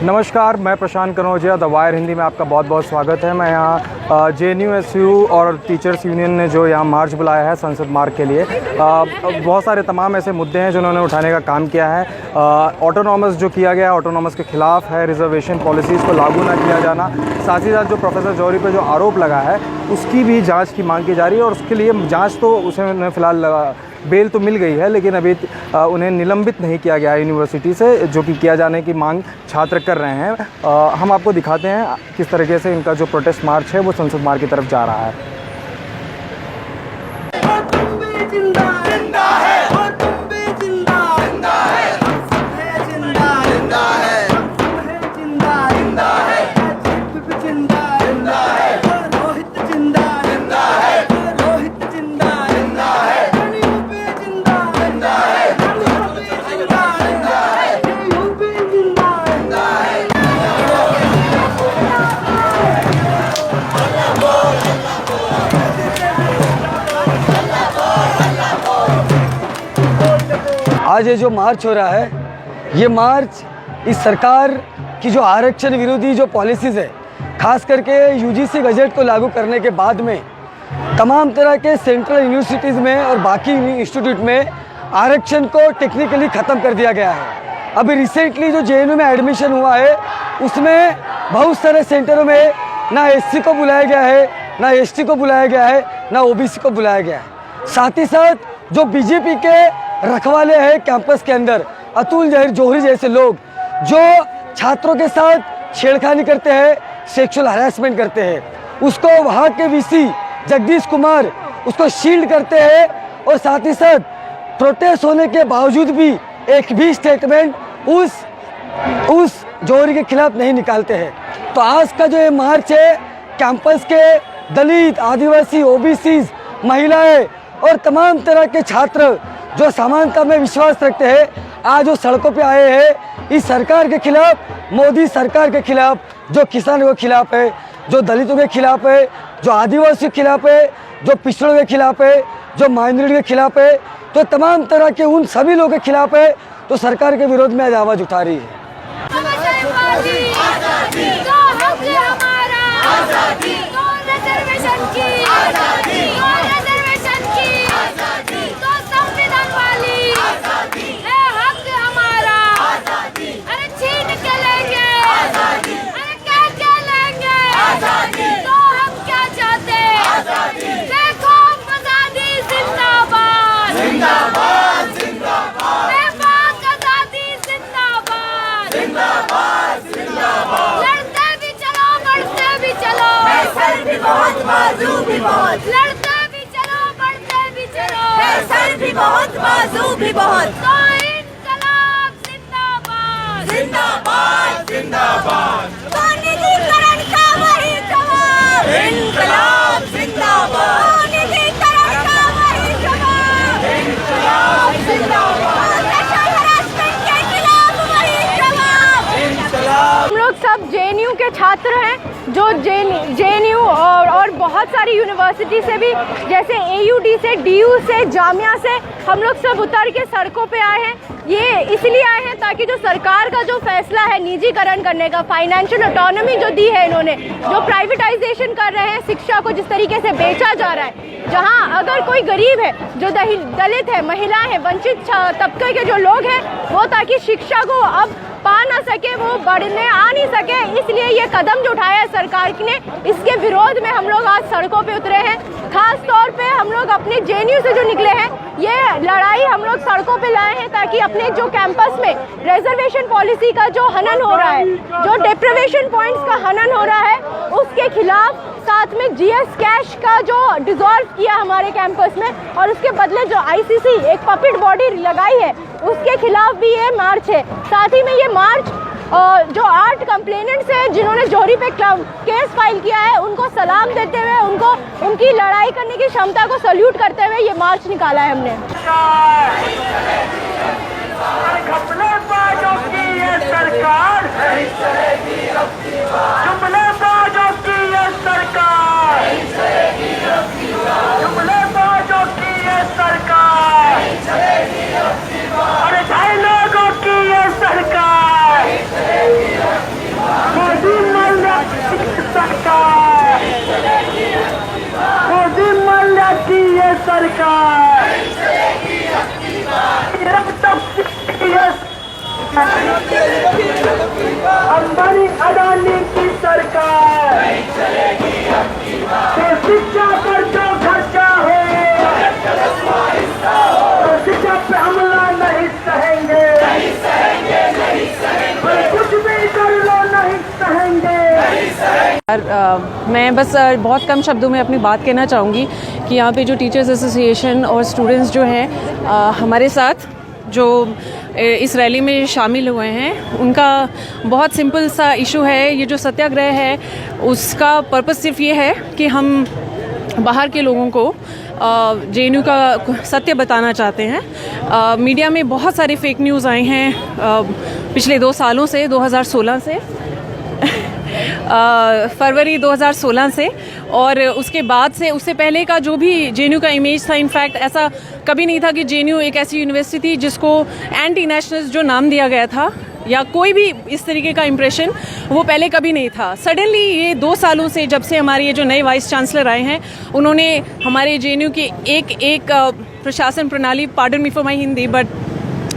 नमस्कार, मैं प्रशांत Kanaujia, the wire Hindi में आपका बहुत बहुत स्वागत है। मैं यहाँ JNU और टीचर्स यूनियन ने जो यहाँ मार्च बुलाया है संसद मार्ग के लिए, बहुत सारे तमाम ऐसे मुद्दे हैं जो उन्होंने उठाने का काम किया है। ऑटोनॉमस जो किया गया है, ऑटोनॉमस के खिलाफ है, रिजर्वेशन पॉलिसीज़ को लागू ना किया जाना, साथ ही साथ जो प्रोफेसर जौहरी पर जो आरोप लगा है उसकी भी जाँच की मांग की जा रही है। और उसके लिए जाँच तो उसे फ़िलहाल बेल तो मिल गई है, लेकिन अभी उन्हें निलंबित नहीं किया गया है यूनिवर्सिटी से, जो कि किया जाने की मांग छात्र कर रहे हैं। हम आपको दिखाते हैं किस तरीके से इनका जो प्रोटेस्ट मार्च है वो संसद मार्ग की तरफ जा रहा है। आज ये जो मार्च हो रहा है, ये मार्च इस सरकार की जो आरक्षण विरोधी जो पॉलिसीज़ है, खास करके UGC गजट को लागू करने के बाद में तमाम तरह के सेंट्रल यूनिवर्सिटीज़ में और बाकी इंस्टीट्यूट में आरक्षण को टेक्निकली ख़त्म कर दिया गया है। अभी रिसेंटली जो JNU में एडमिशन हुआ है, उसमें बहुत सारे सेंटरों में ना SC को बुलाया गया है, ना ST को बुलाया गया है, ना OBC को बुलाया गया है। साथ ही साथ जो BJP के रखवाले हैं कैंपस के अंदर, अतुल जौहरी जैसे लोग जो छात्रों के साथ छेड़खानी करते हैं, सेक्सुअल हरासमेंट करते हैं, उसको वहाँ के VC जगदीश कुमार उसको शील्ड करते हैं। और साथ ही साथ प्रोटेस्ट होने के बावजूद भी एक भी स्टेटमेंट उस जौहरी के खिलाफ नहीं निकालते हैं। तो आज का जो ये मार्च है, कैंपस के दलित, आदिवासी, OBCs, महिलाएं और तमाम तरह के छात्र जो समानता में विश्वास रखते हैं, आज वो सड़कों पे आए हैं इस सरकार के खिलाफ, मोदी सरकार के खिलाफ, जो किसानों के खिलाफ है, जो दलितों के खिलाफ है, जो आदिवासियों के खिलाफ है, जो पिछड़ों के खिलाफ है, जो माइनॉरिटी के खिलाफ है। तो तमाम तरह के उन सभी लोगों के खिलाफ है, तो सरकार के विरोध में आज आवाज़ उठा रही है। लड़ते भी चलो, बढ़ते भी चलो, सर भी बहुत, बाजू भी बहुत। तो इनकलाब जिंदाबाद, जिंदाबाद, जिंदाबाद। तो निजीकरण का वही जवाब, इनकलाब जिंदाबाद। तो निजीकरण का वही जवाब, इनकलाब जिंदाबाद। सेक्सुअल हरासमेंट के खिलाफ वही जवाब, इनकलाब। हम लोग सब JNU के छात्र हैं, जो JNU और बहुत सारी यूनिवर्सिटी से भी, जैसे AUD से, DU से, जामिया से, हम लोग सब उतर के सड़कों पे आए हैं। ये इसलिए आए हैं ताकि जो सरकार का जो फैसला है निजीकरण करने का, फाइनेंशियल ऑटोनॉमी जो दी है इन्होंने, जो प्राइवेटाइजेशन कर रहे हैं, शिक्षा को जिस तरीके से बेचा जा रहा है, जहां अगर कोई गरीब है, जो दलित है, महिलाएं हैं, वंचित तबके के जो लोग हैं, वो ताकि शिक्षा को अब पा ना सके, वो बढ़ने आ नहीं सके, इसलिए ये कदम जो उठाया है सरकार ने, इसके विरोध में हम लोग आज सड़कों पे उतरे हैं। खास तौर पे हम लोग अपने JNU से जो निकले हैं, ये लड़ाई हम लोग सड़कों पे लाए हैं ताकि अपने जो कैंपस में रिजर्वेशन पॉलिसी का जो हनन हो रहा है, जो डिप्रिवेशन पॉइंट्स का हनन हो रहा है, उसके खिलाफ, साथ में GS कैश का जो डिसॉल्व किया हमारे कैंपस में, और उसके बदले जो ICC एक पपेट बॉडी लगाई है, उसके खिलाफ भी ये मार्च है। साथ ही में ये मार्च जो 8 कंप्लेनेंट्स हैं जिन्होंने जौहरी पे केस फाइल किया है, उनको सलाम देते हुए, उनको उनकी लड़ाई करने की क्षमता को सल्यूट करते हुए ये मार्च निकाला है हमने। अरे 2.5 लोगों की ये सरकार मैं बस बहुत कम शब्दों में अपनी बात कहना चाहूँगी कि यहाँ पे जो टीचर्स एसोसिएशन और स्टूडेंट्स जो हैं हमारे साथ जो इस रैली में शामिल हुए हैं, उनका बहुत सिंपल सा इशू है। ये जो सत्याग्रह है उसका पर्पस सिर्फ ये है कि हम बाहर के लोगों को JNU का सत्य बताना चाहते हैं। मीडिया में बहुत सारे फेक न्यूज़ आए हैं पिछले 2 सालों से, 2016 से फरवरी 2016 से, और उसके बाद से, उससे पहले का जो भी JNU का इमेज था, इनफैक्ट ऐसा कभी नहीं था कि JNU एक ऐसी यूनिवर्सिटी थी जिसको एंटी नेशनल जो नाम दिया गया था या कोई भी इस तरीके का इम्प्रेशन, वो पहले कभी नहीं था। सडनली ये 2 सालों से, जब से हमारे ये जो नए वाइस चांसलर आए हैं, उन्होंने हमारे JNU की एक प्रशासन प्रणाली, pardon me for my Hindi, but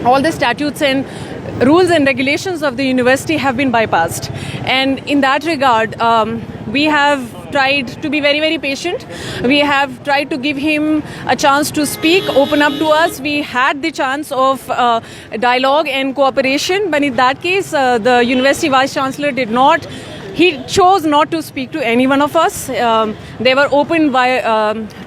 all the statutes and rules and regulations of the university have been bypassed. And in that regard, we have tried to be very, very patient. We have tried to give him a chance to speak, open up to us. We had the chance of dialogue and cooperation, but in that case, the university vice chancellor did not. He chose not to speak to any one of us. They were open by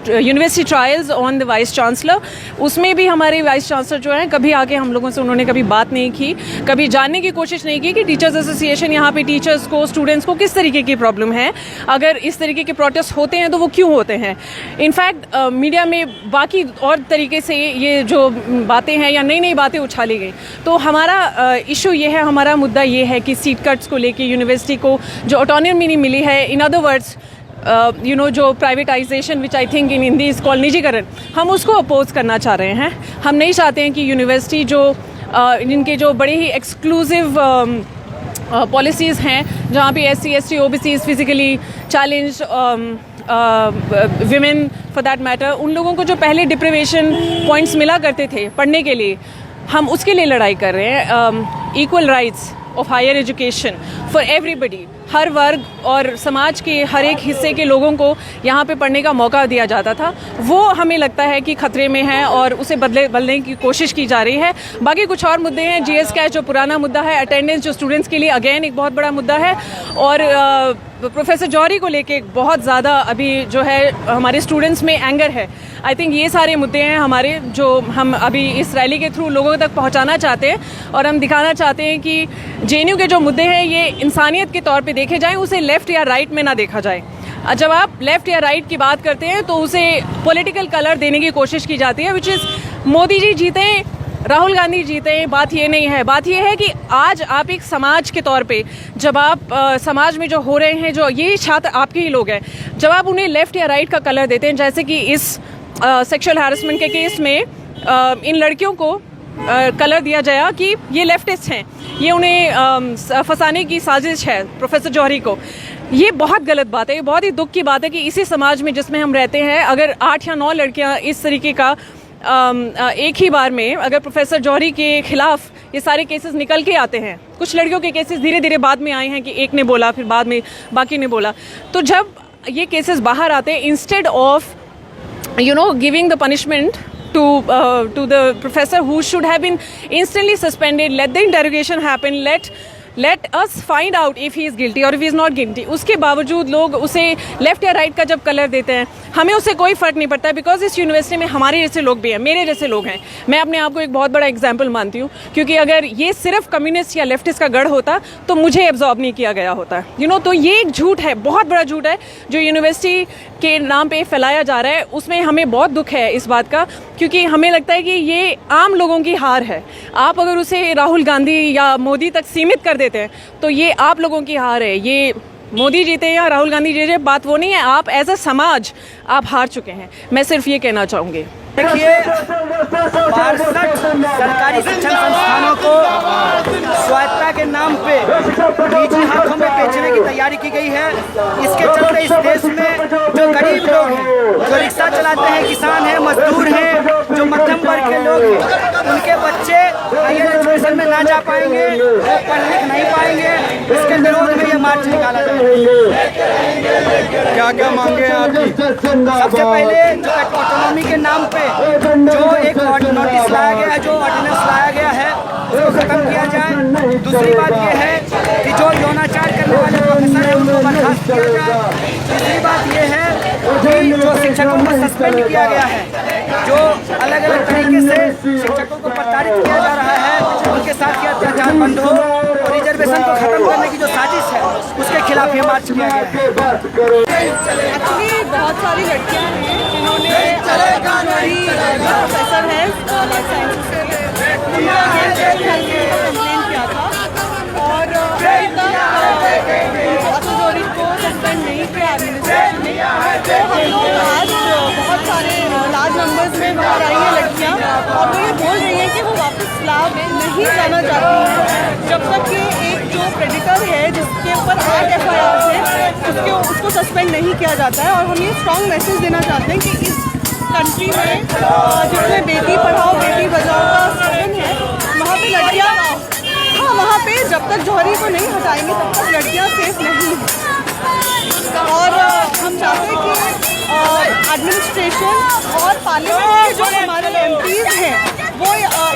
university trials on the vice chancellor. उसमें भी हमारे vice chancellor जो हैं, कभी आके हम लोगों से उन्होंने कभी बात नहीं की, कभी जानने की कोशिश नहीं की कि टीचर्स एसोसिएशन यहाँ पे टीचर्स को, स्टूडेंट्स को किस तरीके की प्रॉब्लम है, अगर इस तरीके के प्रोटेस्ट होते हैं तो वो क्यों होते हैं। इनफैक्ट मीडिया में बाकी और तरीके से ये जो बातें हैं या नई नई बातें उछाली गई। तो हमारा इशू ये है, हमारा मुद्दा ये है कि सीट कट्स को लेके यूनिवर्सिटी को जो ऑटोनॉमी नहीं मिली है, इन अदर वर्ड्स जो privatisation which I think in Hindi is called निजीकरण, हम उसको अपोज करना चाह रहे हैं। हम नहीं चाहते हैं कि यूनिवर्सिटी जो जिनके जो बड़े ही एक्सक्लूसिव पॉलिसीज़ हैं, जहाँ पे SC ST OBCs physically challenge, women for that matter, उन लोगों को जो पहले डिप्रिवेशन पॉइंट्स मिला करते थे पढ़ने के लिए, हम उसके लिए लड़ाई कर रहे हैं। Equal rights of higher education for everybody, हर वर्ग और समाज के हर एक हिस्से के लोगों को यहाँ पे पढ़ने का मौका दिया जाता था, वो हमें लगता है कि खतरे में है और उसे बदलने की कोशिश की जा रही है। बाकी कुछ और मुद्दे हैं, GS कैश जो पुराना मुद्दा है, अटेंडेंस जो स्टूडेंट्स के लिए अगेन एक बहुत बड़ा मुद्दा है, और प्रोफेसर जौहरी को लेके बहुत ज़्यादा अभी जो है हमारे स्टूडेंट्स में एंगर है। आई थिंक ये सारे मुद्दे हैं हमारे, जो हम अभी इस रैली के थ्रू लोगों तक पहुंचाना चाहते हैं, और हम दिखाना चाहते हैं कि JNU के जो मुद्दे हैं ये इंसानियत के तौर पे देखे जाएं, उसे लेफ़्ट या राइट में ना देखा जाए। जब आप लेफ़्ट या राइट की बात करते हैं तो उसे पॉलिटिकल कलर देने की कोशिश की जाती है, विच इज़ मोदी जी जीते, राहुल गांधी जीते। बात ये नहीं है, बात ये है कि आज आप एक समाज के तौर पे, जब आप समाज में जो हो रहे हैं, जो ये छात्र आपके ही लोग हैं, जब आप उन्हें लेफ़्ट या राइट का कलर देते हैं, जैसे कि इस सेक्सुअल हैरेसमेंट के केस में इन लड़कियों को कलर दिया गया कि ये लेफ्टिस्ट हैं, ये उन्हें फंसाने की साजिश है प्रोफेसर जौहरी को। ये बहुत गलत बात है, ये बहुत ही दुख की बात है कि इसी समाज में जिसमें हम रहते हैं, अगर 8 या 9 लड़कियां इस तरीके का एक ही बार में, अगर प्रोफेसर जौहरी के खिलाफ ये सारे केसेस निकल के आते हैं, कुछ लड़कियों के केसेस धीरे धीरे बाद में आए हैं कि एक ने बोला, फिर बाद में बाकी ने बोला, तो जब ये केसेस बाहर आते हैं, instead of giving the punishment to the professor who should have been instantly suspended, let the interrogation happen, let us find out if he is guilty or if he is not guilty, उसके बावजूद लोग उसे left या right का जब colour देते हैं, हमें उससे कोई फ़र्क नहीं पड़ता है, बिकॉज इस यूनिवर्सिटी में हमारे जैसे लोग भी हैं, मेरे जैसे लोग हैं। मैं अपने आप को एक बहुत बड़ा एग्जाम्पल मानती हूँ, क्योंकि अगर ये सिर्फ कम्युनिस्ट या लेफ्टिस्ट का गढ़ होता तो मुझे एब्जॉर्ब नहीं किया गया होता, तो ये एक झूठ है, बहुत बड़ा झूठ है जो यूनिवर्सिटी के नाम पे फैलाया जा रहा है। उसमें हमें बहुत दुख है इस बात का, क्योंकि हमें लगता है कि ये आम लोगों की हार है। आप अगर उसे राहुल गांधी या मोदी तक सीमित कर देते हैं तो ये आप लोगों की हार है। ये मोदी जीते या राहुल गांधी जीते, बात वो नहीं है, आप एज अ समाज आप हार चुके हैं। मैं सिर्फ ये कहना चाहूँगी। देखिए, 62 सरकारी शिक्षण संस्थानों को स्वायत्तता के नाम पे निजी हाथों में बेचने की तैयारी की गई है। इसके चलते इस देश में जो गरीब लोग हैं, जो रिक्शा चलाते हैं, किसान हैं, मजदूर हैं, जो मध्यम वर्ग के लोग हैं, उनके बच्चे हायर एजुकेशन में ना जा पाएंगे, वो पढ़ लिख नहीं पाएंगे। इसके विरोध में ये मार्च निकाला जाएगा। क्या क्या मांगे आपकी? सबसे पहले जो ऑटोनॉमी के नाम पे जो एक नोटिस लाया गया है, जो ऑर्डिनेंस लाया गया है, उसको खत्म किया जाए। दूसरी बात यह है कि सस्पेंड किया गया है, जो अलग अलग तरीके से शिक्षकों को प्रताड़ित किया जा रहा है, उनके साथ ये अत्याचार बंद हो और रिजर्वेशन को खत्म करने की जो साजिश है उसके खिलाफ ये मार्च किया गया है। एक्चुअली बहुत सारी लड़कियां हैं जिन्होंने हमारी प्रोफेसर है लाइफ साइंसेज से कंप्लेन किया था और अतुल को सस्पेंड नहीं किया एडमिनिस्ट्रेशन ने। तो हम लोग आज बहुत सारे लार्ज नंबर्स में बाहर आई हैं लड़कियाँ और वो ये बोल रही हैं कि वो वापस लैब नहीं जाना चाहती हैं जब तक कि एक जो प्रेडिटर है जिसके ऊपर 8 FIRs हैं उसको सस्पेंड नहीं किया जाता है। और हम ये स्ट्रॉन्ग मैसेज देना चाहते हैं कि इस कंट्री में जिसमें बेटी पढ़ाओ बेटी बचाओ का स्लोगन है, वहाँ पे लड़कियाँ वहाँ पे जब तक जौहरी को नहीं हटाएंगे तब तक लड़कियाँ सेफ नहीं हैं। और हम चाहते हैं कि एडमिनिस्ट्रेशन और पार्लियामेंट के जो हमारे MPs हैं वो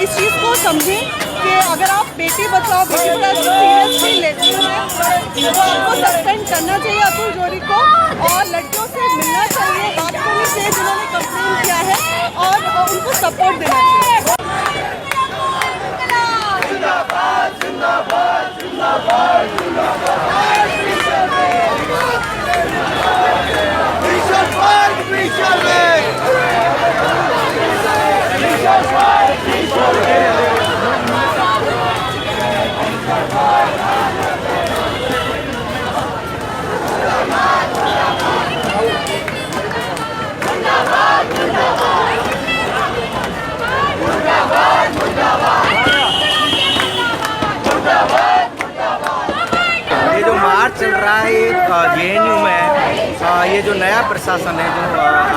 इस चीज़ को समझें कि अगर आप बेटी बचाओ बेटी पढ़ाओ सीरियसली लेते हैं तो आपको सस्पेंड करना चाहिए अतुल जौहरी को और लड़कियों से मिलना चाहिए, बात करनी चाहिए जिन्होंने कंप्लेन किया है और उनको सपोर्ट देना चाहिए। ये जो मार्च चल रहा है JNU में, ये जो नया प्रशासन है जो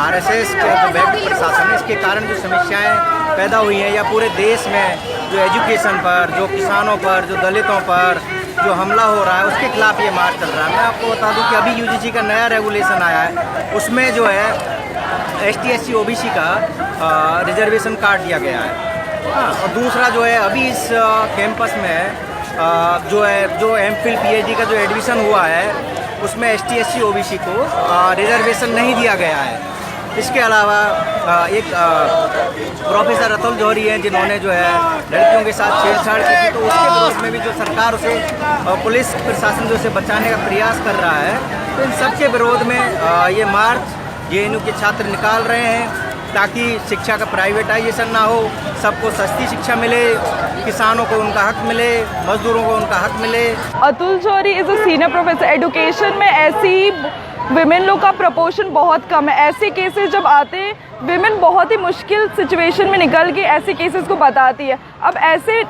RSS का जो बैक्ड प्रशासन है, इसके कारण जो समस्याएं पैदा हुई हैं या पूरे देश में जो एजुकेशन पर, जो किसानों पर, जो दलितों पर जो हमला हो रहा है उसके खिलाफ ये मार्च चल रहा है। मैं आपको बता दूं कि अभी UGC का नया रेगुलेशन आया है, उसमें जो है ST SC OBC का रिजर्वेशन काट दिया गया है। हाँ, और दूसरा जो है अभी इस कैंपस में जो MPhil PhD का जो एडमिशन हुआ है उसमें ST SC OBC को रिजर्वेशन नहीं दिया गया है। इसके अलावा एक प्रोफेसर अतुल जौहरी हैं जिन्होंने जो है लड़कियों के साथ छेड़छाड़ की थी, तो उसके विरोध में भी जो सरकार उसे पुलिस प्रशासन जो उसे बचाने का प्रयास कर रहा है, तो इन सब के विरोध में ये मार्च JNU के छात्र निकाल रहे हैं ताकि शिक्षा का प्राइवेटाइजेशन ना हो, सबको सस्ती शिक्षा मिले, किसानों को उनका हक मिले, मजदूरों को उनका हक मिले। Atul Johri is a senior professor. Education में ऐसी विमेन लोग का प्रपोर्शन बहुत कम है। ऐसे केसेस जब आते हैं विमेन बहुत ही मुश्किल सिचुएशन में निकल के ऐसे केसेस को बताती है। अब ऐसे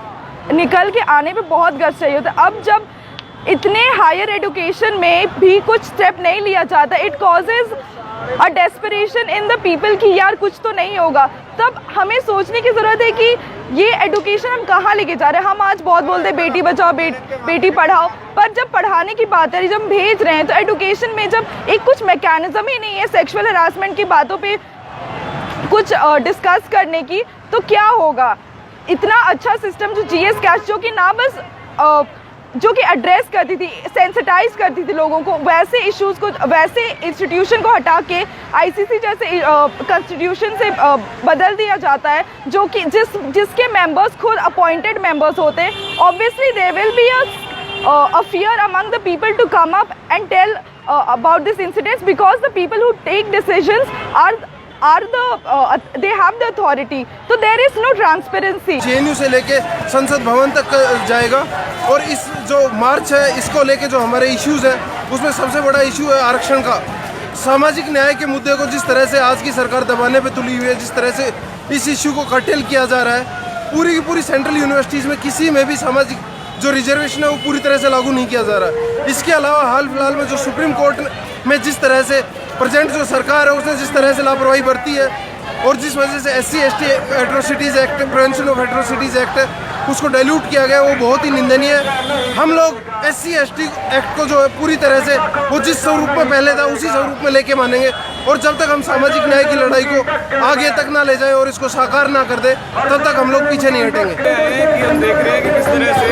निकल के आने पे बहुत गट्स चाहिए होता है। अब जब इतने हायर एजुकेशन में भी कुछ स्टेप नहीं लिया जाता, it causes a desperation in the people कि यार कुछ तो नहीं होगा। तब हमें सोचने की ज़रूरत है कि ये एजुकेशन हम कहाँ लेके जा रहे हैं। हम आज बहुत बोलते हैं बेटी बचाओ बेटी पढ़ाओ, पर जब पढ़ाने की बात है, जब भेज रहे हैं तो एजुकेशन में जब एक कुछ मैकेनिज्म ही नहीं है सेक्सुअल हरासमेंट की बातों पे कुछ डिस्कस करने की, तो क्या होगा। इतना अच्छा सिस्टम जो GS कैश जो कि ना बस जो कि एड्रेस करती थी, सेंसिटाइज करती थी लोगों को, वैसे इश्यूज़ को, वैसे इंस्टीट्यूशन को हटा के ICC जैसे कॉन्स्टिट्यूशन से बदल दिया जाता है, जो कि जिसके मेंबर्स खुद अपॉइंटेड मेंबर्स होते हैं। Obviously there will be a fear among the people to come up and tell about this incidents, because the people who take decisions they have the authority, so there is no transparency. JNU से लेके संसद भवन तक जाएगा और इस जो मार्च है इसको लेके जो हमारे इश्यूज हैं उसमें सबसे बड़ा इशू है आरक्षण का। सामाजिक न्याय के मुद्दे को जिस तरह से आज की सरकार दबाने पे तुली हुई है, जिस तरह से इस इशू को कर्टेल किया जा रहा है, पूरी की पूरी सेंट्रल यूनिवर्सिटीज़ में किसी में भी सामाजिक जो रिजर्वेशन है वो पूरी तरह से लागू नहीं किया जा रहा है। इसके अलावा हाल फिलहाल में जो सुप्रीम कोर्ट में जिस तरह से प्रेजेंट जो सरकार है उसने जिस तरह से लापरवाही बरती है और जिस वजह से SC ST atrocities act, prevention of atrocities act है, उसको डाइल्यूट किया गया, वो बहुत ही निंदनीय है। हम लोग SC ST एक्ट को जो है पूरी तरह से वो जिस स्वरूप में पहले था उसी स्वरूप में लेके मानेंगे, और जब तक हम सामाजिक न्याय की लड़ाई को आगे तक ना ले जाएं और इसको साकार ना कर दे तब तक हम लोग पीछे नहीं हटेंगे। कि हम देख रहे हैं कि किस तरह से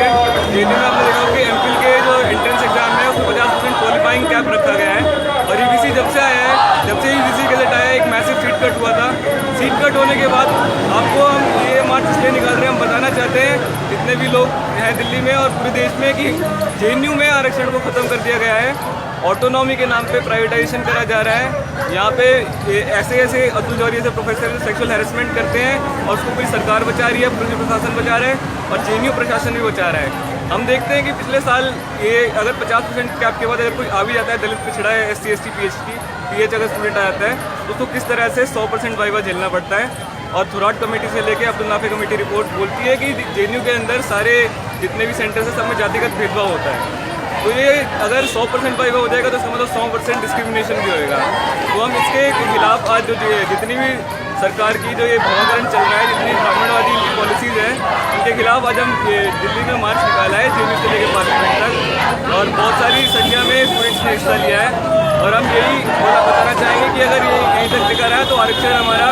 JNU में आपने देखा कि MPhil के जो एंट्रेंस एग्जाम है उसमें 50% क्वालिफाइंग कैप रखा गया है, और UGC जब से आया है, जब से UGC गजट आया, एक मैसिव सीट कट हुआ होने के बाद आपको हम ये मार्च इसलिए निकाल रहे हैं, हम बताना चाहते हैं जितने भी लोग हैं दिल्ली में और पूरे देश में कि JNU में आरक्षण को ख़त्म कर दिया गया है। ऑटोनॉमी के नाम पे प्राइवेटाइजेशन करा जा रहा है। यहाँ पे ऐसे अब्दुल जौहरी जैसे प्रोफेसर सेक्सुअल हैरेसमेंट करते हैं और उसको पूरी सरकार बचा रही है, पुलिस प्रशासन बचा रहा है और JNU प्रशासन भी बचा रहा है। हम देखते हैं कि पिछले साल ये अगर 50% कैप के बाद अगर कोई आ भी जाता है, दलित पिछड़ा है, SC ST PH अगर स्टूडेंट आ जाता है तो उसको किस तरह से 100% वाइवा झेलना पड़ता है। और थुराट कमेटी से लेके अब्दुल नाफे कमेटी रिपोर्ट बोलती है कि JNU के अंदर सारे जितने भी सेंटर्स हैं सब में जातिगत भेदभाव होता है। तो ये अगर 100% वाइवा हो जाएगा तो इसका मतलब 100% डिस्क्रिमिनेशन भी होएगा। तो हम इसके खिलाफ आज जो जितनी भी सरकार की जो ये भवाकरण चल रहा है, जितनी ब्राह्मणवादी पॉलिसीज़ हैं, उनके खिलाफ आज हम दिल्ली में मार्च निकाला है JNU से लेकर पार्लियामेंट तक और बहुत सारी संख्या में स्टूडेंट्स ने हिस्सा लिया है। और हम यही बताना चाहेंगे कि अगर ये यहीं तक टिका रहा है तो आरक्षण हमारा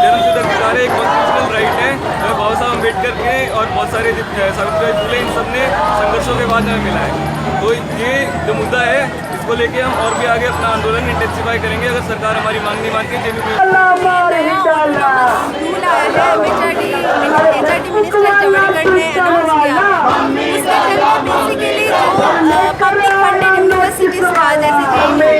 जन्मसिद्ध अधिकार है, एक कॉन्स्टिट्यूशनल राइट है, हमें बाबा साहब अम्बेडकर के और बहुत सारे सावित्रीबाई फुले इन सब ने संघर्षों के बाद हमें मिला है। तो ये जो मुद्दा है इसको लेके हम और भी आगे अपना आंदोलन इंटेंसिफाई करेंगे अगर सरकार हमारी मांग नहीं मानती है। रूल आया है HRD मिनिस्टर जावड़ेकर ने अनाउंस किया है, उसके चलते बेसिकली जो पब्लिक फंडेड यूनिवर्सिटीज़ का जैसे JNU उसमें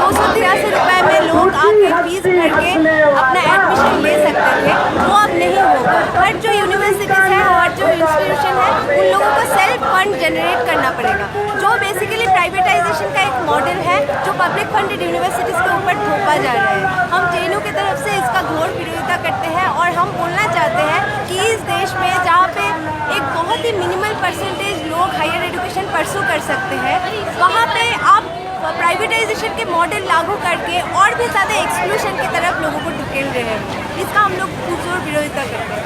283 रुपये में लोग आके फीस भर के अपना एडमिशन ले सकते थे, वो अब नहीं होगा। हर जो यूनिवर्सिटीज़ है और जो इंस्टीट्यूशन है उन लोगों को सेल्फ फंड जनरेट करना पड़ेगा, जो बेसिकली प्राइवेटाइजेशन का एक मॉडल है जो पब्लिक फंडेड यूनिवर्सिटीज़ के ऊपर थोपा जा रहा है। हम JNU की तरफ से इसका घोर विरोधिता करते हैं और हम बोलना चाहते हैं कि इस देश में जहाँ पे एक बहुत ही मिनिमल परसेंटेज लोग हायर एजुकेशन परसू कर सकते हैं, वहाँ पे आप प्राइवेटाइजेशन के मॉडल लागू करके और भी ज़्यादा एक्सक्लूशन की तरफ लोगों को ढकेल रहे हैं। इसका हम लोग पुरजोर विरोधिता करते हैं।